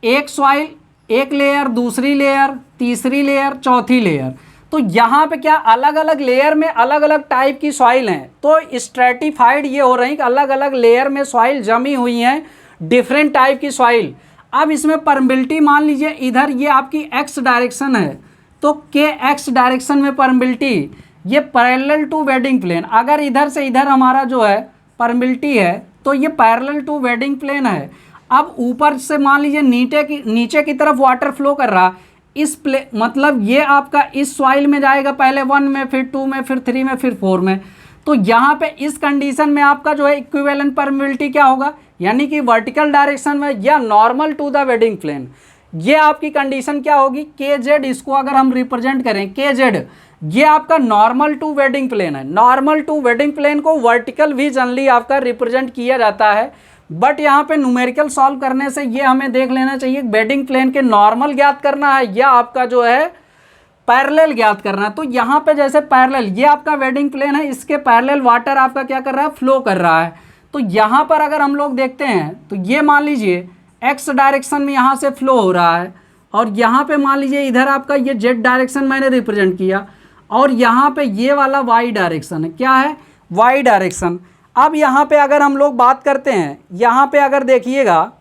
एक सॉइल, एक लेयर, दूसरी लेयर, तीसरी लेयर, चौथी लेयर। तो यहाँ पे क्या अलग अलग लेयर में अलग अलग टाइप की सॉइल हैं। तो स्ट्रेटिफाइड ये हो रही कि अलग अलग लेयर में सॉइल जमी हुई हैं, डिफरेंट टाइप की सॉइल। अब इसमें परमेबिलिटी मान लीजिए इधर ये आपकी एक्स डायरेक्शन है, तो के एक्स डायरेक्शन में परमेबिलिटी ये पैरेलल टू वेडिंग प्लेन, अगर इधर से इधर हमारा जो है परमेबिलिटी है तो ये पैरेलल टू वेडिंग प्लेन है। अब ऊपर से मान लीजिए नीचे की तरफ वाटर फ्लो कर रहा, इस मतलब ये आपका इस सॉइल में जाएगा, पहले 1 में, फिर 2 में, फिर 3 में, फिर 4 में। तो यहाँ पे इस कंडीशन में आपका जो है इक्विवेलेंट परमेबिलिटी क्या होगा, यानी कि वर्टिकल डायरेक्शन में या normal to the bedding plane, ये आपकी कंडीशन क्या होगी, के जेड। इसको अगर हम रिप्रेजेंट करें के जेड, ये आपका नॉर्मल टू वेडिंग प्लेन है। नॉर्मल टू वेडिंग प्लेन को वर्टिकल भी जनरली आपका रिप्रेजेंट किया जाता है, बट यहाँ पे न्यूमेरिकल सॉल्व करने से ये हमें देख लेना चाहिए वेडिंग प्लेन के नॉर्मल ज्ञात करना है या आपका जो है पैरेलल ज्ञात करना है। तो यहाँ पे जैसे पैरेलल, ये आपका वेडिंग प्लेन है, इसके पैरेलल वाटर आपका क्या कर रहा है, फ्लो कर रहा है। तो यहाँ पर अगर हम लोग देखते हैं तो ये मान लीजिए एक्स डायरेक्शन में यहाँ से फ्लो हो रहा है, और यहाँ पे मान लीजिए इधर आपका ये जेड डायरेक्शन मैंने रिप्रेजेंट किया, और यहाँ पे ये वाला वाई डायरेक्शन है, क्या है, वाई डायरेक्शन। अब यहाँ पे अगर हम लोग बात करते हैं, यहाँ पे अगर देखिएगा,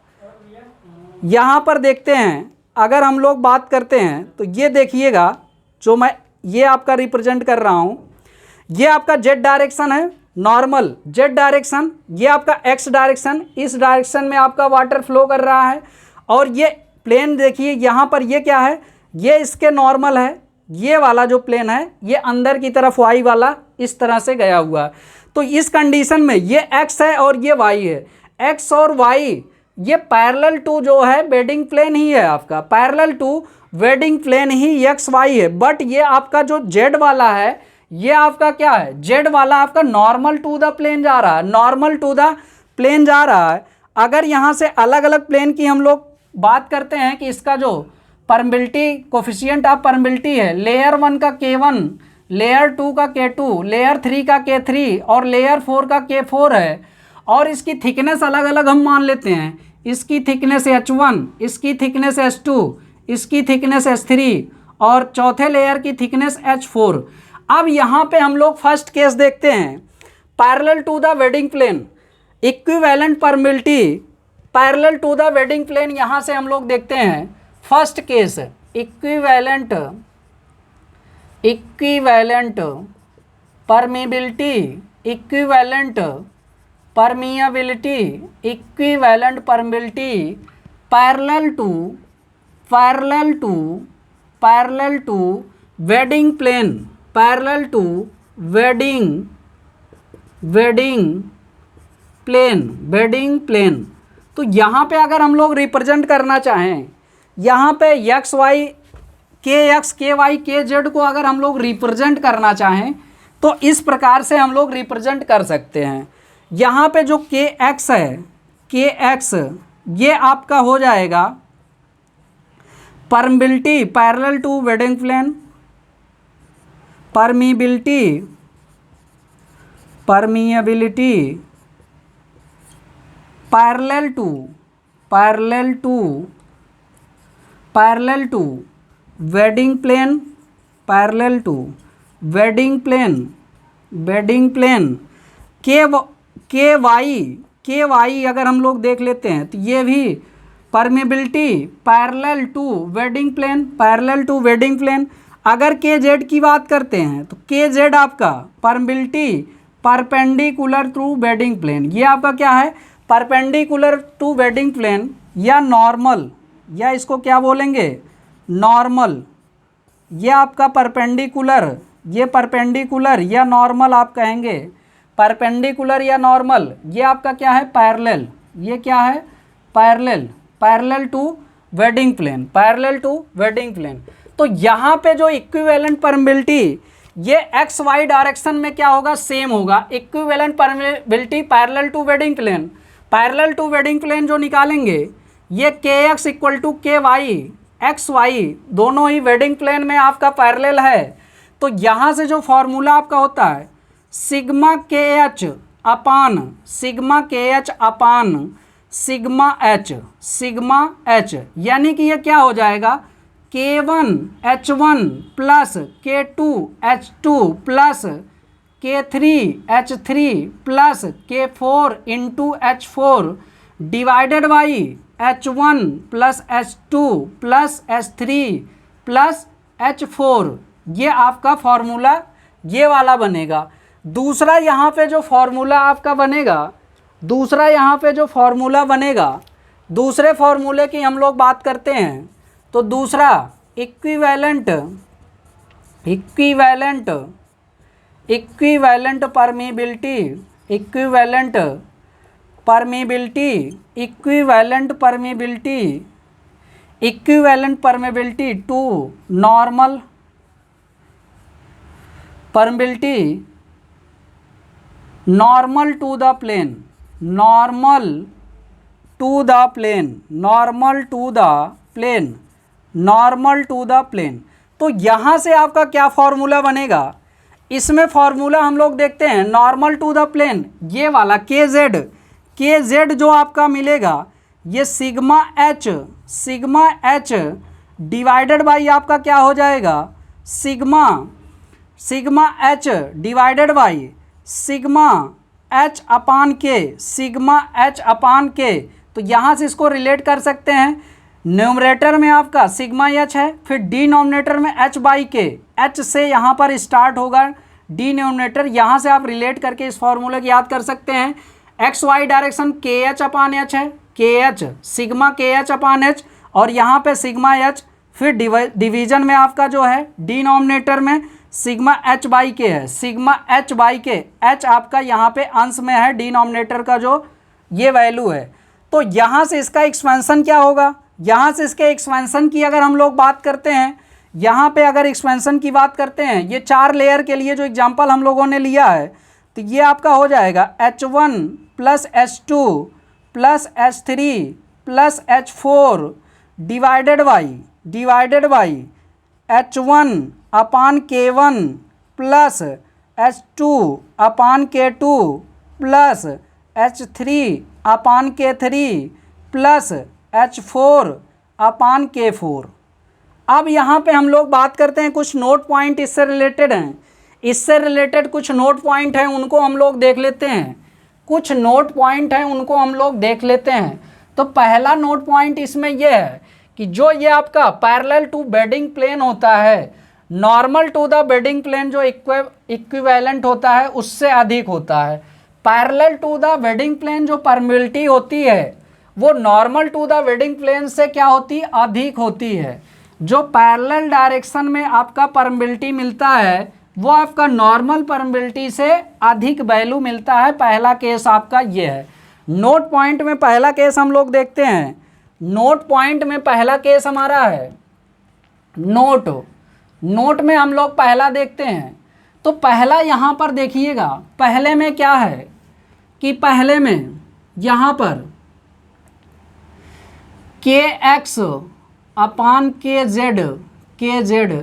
यहाँ पर देखते हैं, अगर हम लोग बात करते हैं तो ये देखिएगा, जो मैं ये आपका रिप्रेजेंट कर रहा हूँ, ये आपका जेड डायरेक्शन है, नॉर्मल जेड डायरेक्शन, ये आपका एक्स डायरेक्शन, इस डायरेक्शन में आपका वाटर फ्लो कर रहा है। और ये प्लेन देखिए यहाँ पर, ये क्या है, ये इसके नॉर्मल है, ये वाला जो प्लेन है ये अंदर की तरफ वाई वाला इस तरह से गया हुआ है। तो इस कंडीशन में ये एक्स है और ये वाई है, एक्स और वाई ये पैरेलल टू जो है बेडिंग प्लेन ही है आपका, पैरेलल टू वेडिंग प्लेन ही एक्स वाई है। बट ये आपका जो जेड वाला है, ये आपका क्या है, जेड वाला आपका नॉर्मल टू द प्लेन जा रहा है, नॉर्मल टू द प्लेन जा रहा है। अगर यहाँ से अलग अलग प्लेन की हम लोग बात करते हैं कि इसका जो परमिबिलिटी कोफिशिएंट ऑफ परमिबिलिटी है, लेयर 1 का K1, लेयर 2 का K2, लेयर 3 का K3 और लेयर 4 का K4 है, और इसकी थिकनेस अलग अलग हम मान लेते हैं, इसकी थिकनेस H1, इसकी थिकनेस H2, इसकी थिकनेस H3 और चौथे लेयर की थिकनेस H4। अब यहाँ पे हम लोग फर्स्ट केस देखते हैं, parallel to the bedding plane, equivalent permeability parallel to the bedding plane. यहाँ से हम लोग देखते हैं first case, equivalent permeability, equivalent permeability, equivalent permeability parallel to bedding plane, parallel to bedding plane. तो यहाँ पे अगर हम लोग रिप्रेजेंट करना चाहें, यहाँ पे एक्स वाई के एक्स के वाई के जेड को अगर हम लोग रिप्रेजेंट करना चाहें तो इस प्रकार से हम लोग रिप्रेजेंट कर सकते हैं। यहाँ पे जो के एक्स है, के एक्स ये आपका हो जाएगा permeability parallel to bedding plane, permeability parallel to bedding plane, parallel to bedding plane K Y अगर हम लोग देख लेते हैं तो ये भी permeability parallel to bedding plane. अगर के जेड की बात करते हैं तो के जेड आपका permeability perpendicular to bedding plane, ये आपका क्या है, परपेंडिकुलर टू वेडिंग प्लेन या नॉर्मल, या इसको क्या बोलेंगे, नॉर्मल। ये आपका परपेंडिकुलर, ये परपेंडिकुलर या नॉर्मल आप कहेंगे, परपेंडिकुलर या नॉर्मल। ये आपका क्या है, पैरेलल, ये क्या है, parallel to bedding plane, parallel to bedding plane. तो यहाँ पे जो इक्विवेलेंट परमिबिलिटी ये एक्स वाई डायरेक्शन में क्या होगा, सेम होगा। Equivalent permeability parallel to bedding plane, parallel to bedding plane जो निकालेंगे, ये K X equal to K Y, X Y दोनों ही वेडिंग प्लेन में आपका पैरेलल है। तो यहाँ से जो फॉर्मूला आपका होता है सिग्मा के एच अपान सिग्मा एच, यानी कि ये क्या हो जाएगा, K1 H1 plus K2 H2 plus K3 H3 plus K4 into H4 divided by H1 plus H2 plus H3 plus H4। ये आपका फॉर्मूला ये वाला बनेगा। दूसरा यहाँ पे जो फॉर्मूला आपका बनेगा, दूसरे फॉर्मूले की हम लोग बात करते हैं तो दूसरा equivalent permeability to normal permeability, normal to the plane. तो यहाँ से आपका क्या फॉर्मूला बनेगा, इसमें फॉर्मूला हम लोग देखते हैं नॉर्मल टू द प्लेन, ये वाला के जेड जो आपका मिलेगा ये सिग्मा एच डिवाइडेड बाई आपका क्या हो जाएगा, sigma H divided by sigma H upon K, sigma H upon के। तो यहाँ से इसको रिलेट कर सकते हैं, न्यूमरेटर में आपका सिग्मा एच है, फिर डिनोमिनेटर में एच बाई के, एच से यहाँ पर स्टार्ट होगा डिनोमिनेटर, यहाँ से आप रिलेट करके इस फॉर्मूला की याद कर सकते हैं। एक्स वाई डायरेक्शन के एच अपान एच है, के एच सिग्मा के एच अपान एच, और यहाँ पे सिग्मा एच, फिर डिवीजन में आपका जो है डिनोमिनेटर में सिग्मा एच बाई के है, सिग्मा एच बाई के, एच आपका यहाँ पे अंश में है, डिनोमिनेटर का जो ये वैल्यू है। तो यहाँ से इसका एक्सपेंशन क्या होगा, यहाँ से इसके एक्सपेंशन की अगर हम लोग बात करते हैं, यहाँ पे अगर एक्सपेंशन की बात करते हैं, ये 4 लेयर के लिए जो एग्जांपल हम लोगों ने लिया है, तो ये आपका हो जाएगा H1 plus H2 plus H3 plus H4 divided by H1 upon K1 plus H2 upon K2 plus H3 upon K3 plus H4 upon K4। अब यहाँ पे हम लोग बात करते हैं, कुछ नोट पॉइंट इससे रिलेटेड हैं, इससे रिलेटेड कुछ नोट पॉइंट हैं, उनको हम लोग देख लेते हैं, कुछ नोट पॉइंट हैं उनको हम लोग देख लेते हैं। तो पहला नोट पॉइंट इसमें यह है कि जो ये आपका पैरेलल टू बेडिंग प्लेन होता है, normal to the bedding plane जो इक्विवेलेंट होता है उससे अधिक होता है। Parallel to the bedding plane जो परमिबिलिटी होती है वो normal to the bedding plane से क्या होती है, अधिक होती है। जो पैरेलल डायरेक्शन में आपका परमिबिलिटी मिलता है वो आपका नॉर्मल परमिबिलिटी से अधिक वैल्यू मिलता है। पहला केस आपका ये है। नोट पॉइंट में पहला केस हम लोग देखते हैं, नोट पॉइंट में पहला केस हमारा है नोट में हम लोग पहला देखते हैं। तो पहला यहाँ पर देखिएगा, पहले में क्या है कि पहले में यहाँ पर के एक्स अपान के जेड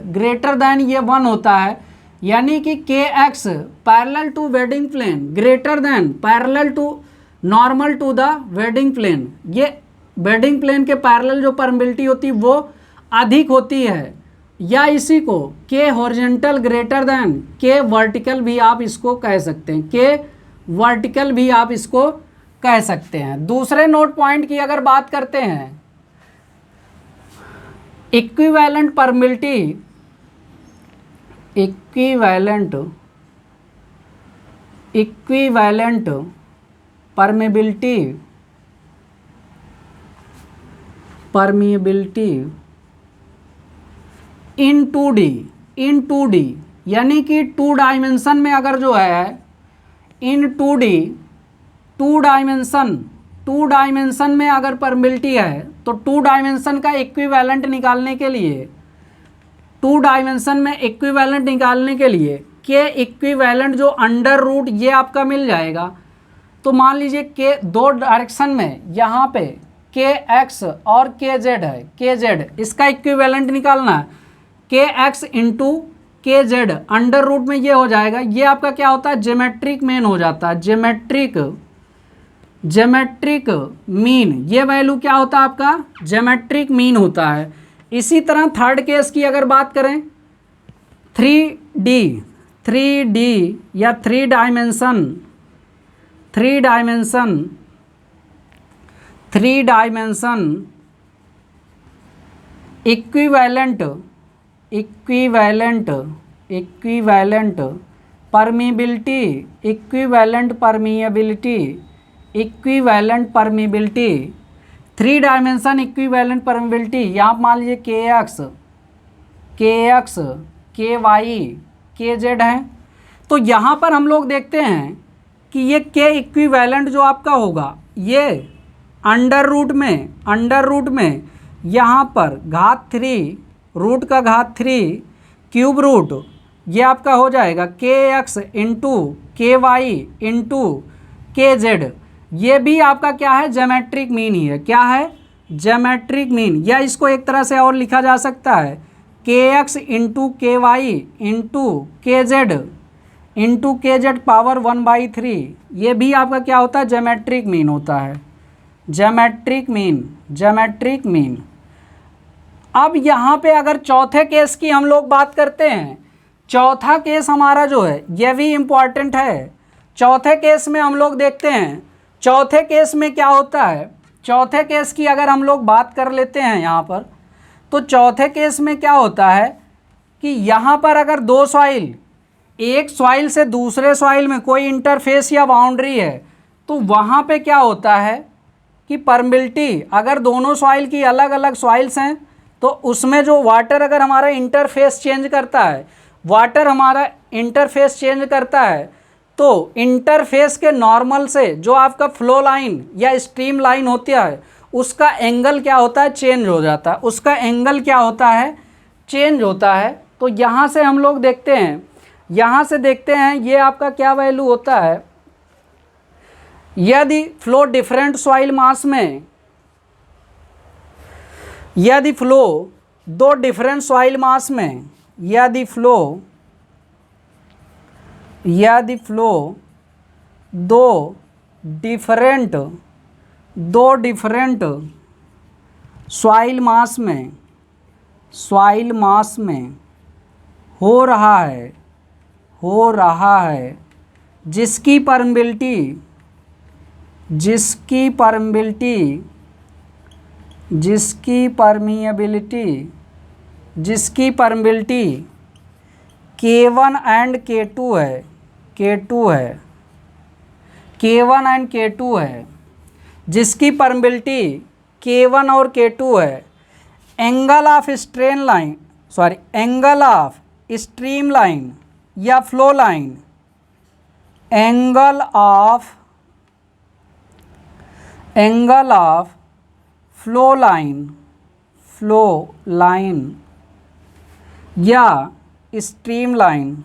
ग्रेटर देन ये 1 होता है, यानी कि K X parallel to bedding plane greater than parallel to normal to the bedding plane. ये बेडिंग प्लेन के पैरेलल जो परमिबिलिटी होती है वो अधिक होती है, या इसी को के हॉरिजॉन्टल ग्रेटर देन के वर्टिकल भी आप इसको कह सकते हैं, के वर्टिकल भी आप इसको कह सकते हैं। दूसरे नोट पॉइंट की अगर बात करते हैं, इक्विवेलेंट परमिबिलिटी, इक्विवेलेंट परमिबिलिटी इन 2D, यानी कि 2 डायमेंशन में अगर जो है इन 2 डायमेंशन में अगर परमिबिलिटी है, तो 2 डायमेंशन का इक्विवेलेंट निकालने के लिए, 2 डायमेंशन में इक्विवेलेंट निकालने के लिए के इक्विवेलेंट जो अंडर रूट ये आपका मिल जाएगा। तो मान लीजिए के 2 डायरेक्शन में यहाँ पे के एक्स और के जेड है, के जेड इसका इक्विवेलेंट निकालना है, के एक्स इंटू के जेड अंडर रूट में ये हो जाएगा। ये आपका क्या होता है, ज्योमेट्रिक मीन हो जाता है, ज्योमेट्रिक मीन। ये वैल्यू क्या होता है आपका, ज्योमेट्रिक मीन होता है। इसी तरह थर्ड केस की अगर बात करें, 3D या 3 dimension equivalent permeability 3 dimension equivalent permeability, यहाँ मान लीजिए के एक्स के वाई के जेड है। तो यहाँ पर हम लोग देखते हैं कि ये के इक्विवेलेंट जो आपका होगा, ये अंडर रूट में यहाँ पर घात 3 रूट का घात 3 क्यूब रूट, ये आपका हो जाएगा के एक्स इंटू के वाई इंटू के जेड। ये भी आपका क्या है, ज्योमेट्रिक मीन ही है। क्या है, ज्योमेट्रिक मीन। या इसको एक तरह से और लिखा जा सकता है, के एक्स इंटू के वाई इंटू के जेड पावर 1/3। ये भी आपका क्या होता है, ज्योमेट्रिक मीन होता है, ज्योमेट्रिक मीन। अब यहाँ पे अगर चौथे केस की हम लोग बात करते हैं, चौथा केस हमारा जो है ये भी इम्पॉर्टेंट है। चौथे केस में हम लोग देखते हैं, चौथे केस में क्या होता है, चौथे केस की अगर हम लोग बात कर लेते हैं यहाँ पर, तो चौथे केस में क्या होता है कि यहाँ पर अगर दो सॉइल, एक सॉइल से दूसरे सॉइल में कोई इंटरफेस या बाउंड्री है, तो वहाँ पे क्या होता है कि परमिबिलिटी, अगर दोनों सॉइल की अलग अलग सॉइल्स हैं तो उसमें जो वाटर अगर हमारा इंटरफेस चेंज करता है, वाटर हमारा इंटरफेस चेंज करता है, तो इंटरफेस के नॉर्मल से जो आपका फ्लो लाइन या स्ट्रीम लाइन होता है उसका एंगल क्या होता है, चेंज हो जाता है, उसका एंगल क्या होता है, चेंज होता है। तो यहाँ से हम लोग देखते हैं, यहाँ से देखते हैं ये आपका क्या वैल्यू होता है, यदि फ्लो डिफरेंट सॉइल मास में, यदि फ्लो दो डिफरेंट सॉइल मास में, यदि फ्लो दो डिफरेंट सॉइल मास में हो रहा है जिसकी परमिबिलिटी K1 एंड K2 है, K1 एंड K2 है, जिसकी परमिबिलिटी K1 और K2 है, एंगल ऑफ स्ट्रीम लाइन या flow line, angle of flow line या स्ट्रीम लाइन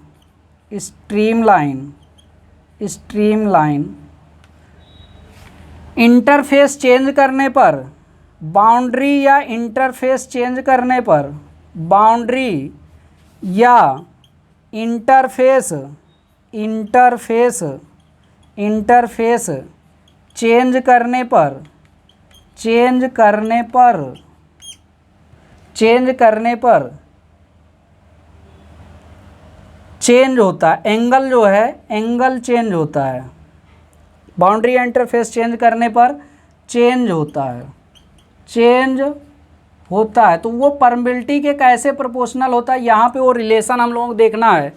इंटरफेस चेंज करने पर, बाउंड्री या इंटरफेस चेंज करने पर, बाउंड्री या इंटरफेस चेंज करने पर चेंज होता है, एंगल जो है, एंगल चेंज होता है, बाउंड्री इंटरफेस चेंज करने पर चेंज होता है। तो वो परमिबिलिटी के कैसे प्रोपोर्शनल होता है, यहाँ पे वो रिलेशन हम लोग देखना है।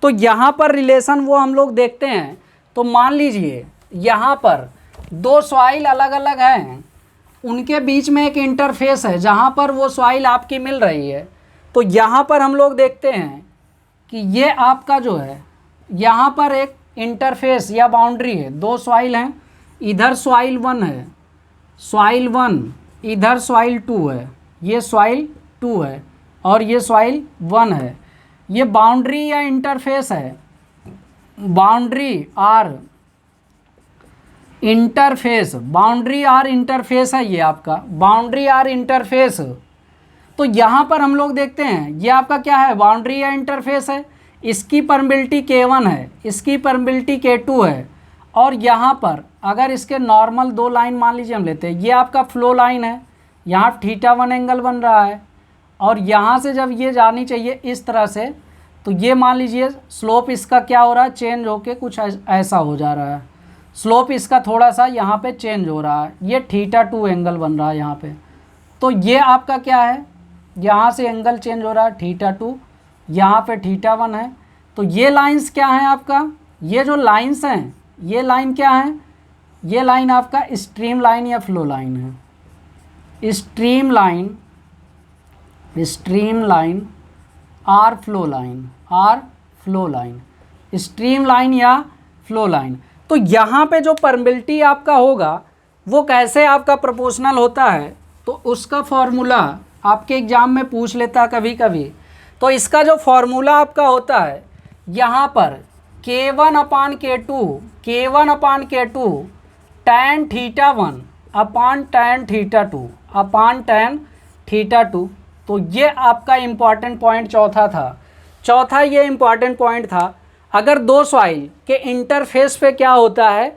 तो यहाँ पर रिलेशन वो हम लोग देखते हैं। तो मान लीजिए यहाँ पर दो सॉइल अलग अलग हैं, उनके बीच में एक इंटरफेस है जहाँ पर वो सॉइल आपकी मिल रही है। तो यहाँ पर हम लोग देखते हैं कि ये आपका जो है, यहाँ पर एक इंटरफेस या बाउंड्री है, दो सॉइल हैं, इधर सॉइल 1 है, सॉइल 1, इधर सॉइल 2 है, ये सॉइल 2 है और ये सॉइल 1 है। ये बाउंड्री या इंटरफेस है, बाउंड्री आर इंटरफेस है, ये आपका बाउंड्री आर इंटरफेस। तो यहाँ पर हम लोग देखते हैं ये आपका क्या है, बाउंड्री या इंटरफेस है, इसकी परमिबिलिटी K1 है, इसकी परमिबिलिटी K2 है, और यहाँ पर अगर इसके नॉर्मल दो लाइन मान लीजिए हम लेते हैं, ये आपका फ्लो लाइन है, यहाँ θ1 एंगल बन रहा है, और यहाँ से जब ये जानी चाहिए इस तरह से, तो ये मान लीजिए स्लोप इसका क्या हो रहा है, चेंज होके कुछ ऐसा हो जा रहा है, स्लोप इसका थोड़ा सा यहाँ पे चेंज हो रहा है, ये θ2 एंगल बन रहा है यहाँ पे। तो ये आपका क्या है, यहाँ से एंगल चेंज हो रहा है θ2, यहाँ पे θ1 है। तो ये लाइंस क्या हैं आपका, ये जो लाइंस हैं, ये लाइन क्या है, ये लाइन आपका स्ट्रीम लाइन या फ्लो लाइन है, stream line or flow line, stream line या फ्लो लाइन। तो यहाँ पे जो परमिबिलिटी आपका होगा वो कैसे आपका प्रोपोर्शनल होता है, तो उसका फॉर्मूला आपके एग्जाम में पूछ लेता है कभी कभी। तो इसका जो फॉर्मूला आपका होता है यहाँ पर K1 upon K2 tan θ1 upon tan θ2। तो ये आपका इम्पॉर्टेंट पॉइंट चौथा था। चौथा ये इम्पॉर्टेंट पॉइंट था, अगर दो सॉइल के इंटरफेस पे क्या होता है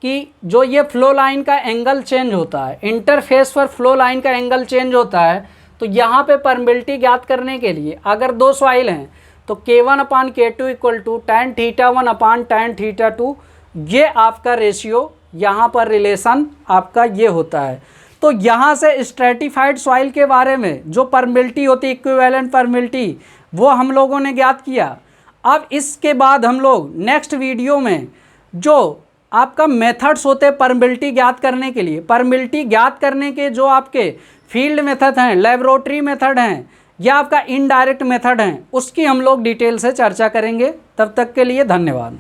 कि जो ये फ्लो लाइन का एंगल चेंज होता है, इंटरफेस पर फ्लो लाइन का एंगल चेंज होता है, तो यहाँ पे परमिबिलिटी ज्ञात करने के लिए अगर दो सॉइल हैं तो K1 upon K2 equal to tan θ1 upon tan θ2 ये आपका रेशियो, यहाँ पर रिलेशन आपका ये होता है। तो यहाँ से स्ट्रेटिफाइड सॉइल के बारे में जो परमिबिलिटी होती है, इक्विवेलेंट परमिबिलिटी, वो हम लोगों ने ज्ञात किया। अब इसके बाद हम लोग नेक्स्ट वीडियो में जो आपका मेथड्स होते हैं परमिबिलिटी ज्ञात करने के लिए, परमिबिलिटी ज्ञात करने के जो आपके फील्ड मेथड हैं, लेबोरेटरी मेथड हैं या आपका इनडायरेक्ट मेथड हैं, उसकी हम लोग डिटेल से चर्चा करेंगे। तब तक के लिए धन्यवाद।